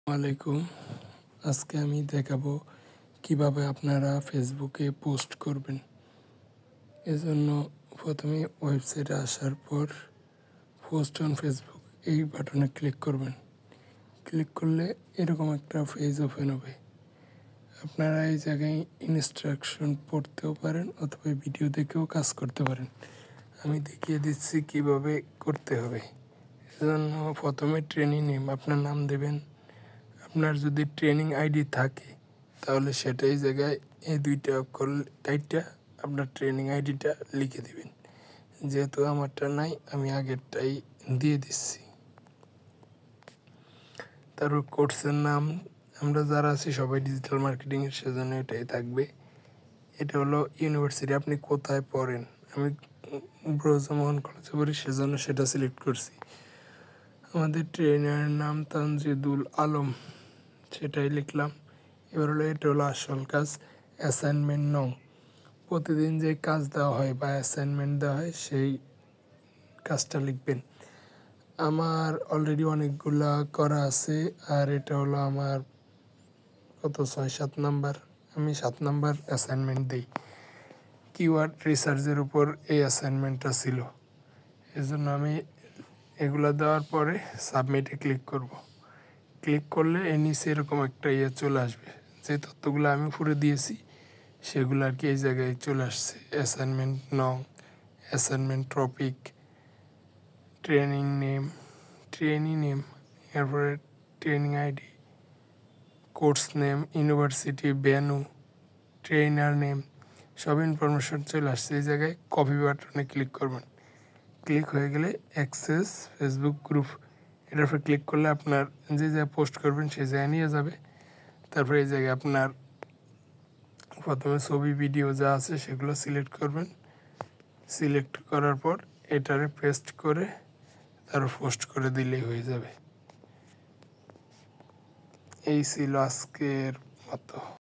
আলাইকুম। আজকে আমি দেখাবো কিভাবে আপনারা ফেসবুকে পোস্ট করবেন। এজন্য প্রথমে ওয়েবসাইটে আসার পর পোস্ট অন ফেসবুক এই বাটনে ক্লিক করবেন। ক্লিক করলে এরকম একটা পেজ ওপেন হবে। আপনারা এই জায়গায় ইনস্ট্রাকশন পড়তেও পারেন অথবা ভিডিও দেখেও কাজ করতে পারেন। আমি দেখিয়ে দিচ্ছি কিভাবে করতে হবে। এজন্য প্রথমে ট্রেনিং নেম আপনার নাম দেবেন। আপনার যদি ট্রেনিং আইডি থাকে তাহলে সেটাই জায়গায় এই দুইটা অক্ষর কাইটটা আপনার ট্রেনিং আইডিটা লিখে দিবেন। যেহেতু আমারটা নাই আমি আগেরটাই দিয়ে দিচ্ছি। তারপর কোর্সের নাম আমরা যারা আছি সবাই ডিজিটাল মার্কেটিংয়ের, সেজন্য এটাই থাকবে। এটা হলো ইউনিভার্সিটি, আপনি কোথায় পড়েন। আমি ব্রজমোহন কলেজে পড়ি, সেজন্য সেটা সিলেক্ট করছি। আমাদের ট্রেনারের নাম তানজিদুল আলম, সেটাই লিখলাম। এবার এটা হলো আসল কাজ, অ্যাসাইনমেন্ট নং। প্রতিদিন যে কাজ দেওয়া হয় বা অ্যাসাইনমেন্ট দেওয়া হয় সেই কাজটা লিখবেন। আমার অলরেডি অনেকগুলা করা আছে, আর এটা হলো আমার কত 6-7 নাম্বার। আমি 7 নাম্বার অ্যাসাইনমেন্ট দিই। কিওয়ার্ড রিসার্চের উপর এই অ্যাসাইনমেন্টটা ছিল, এজন্য আমি এগুলো দেওয়ার পরে সাবমিটে ক্লিক করব। ক্লিক করলে নিচে এরকম একটা চলে আসবে। যে তথ্যগুলো আমি উপরে দিয়েছি সেগুলো আর কি এই জায়গায় চলে আসছে। অ্যাসাইনমেন্ট নং, অ্যাসাইনমেন্ট টপিক, ট্রেনিং নেম, এরপরে training ID, course name, university, venue, trainer name, সব ইনফরমেশন চলে আসছে। এই জায়গায় কপি বাটনে ক্লিক করবেন। ক্লিক হয়ে গেলে অ্যাক্সেস ফেসবুক গ্রুপ, এটার উপরে ক্লিক করলে আপনার যে জায়গায় পোস্ট করবেন সেই জায়গায় নিয়ে যাবে। তারপরে এই জায়গায় আপনার প্রথমে ছবি ভিডিও যা আছে সেগুলো সিলেক্ট করবেন। সিলেক্ট করার পর এটারে পেস্ট করে তারপর পোস্ট করে দিলেই হয়ে যাবে। এই ছিল আজকের মতো।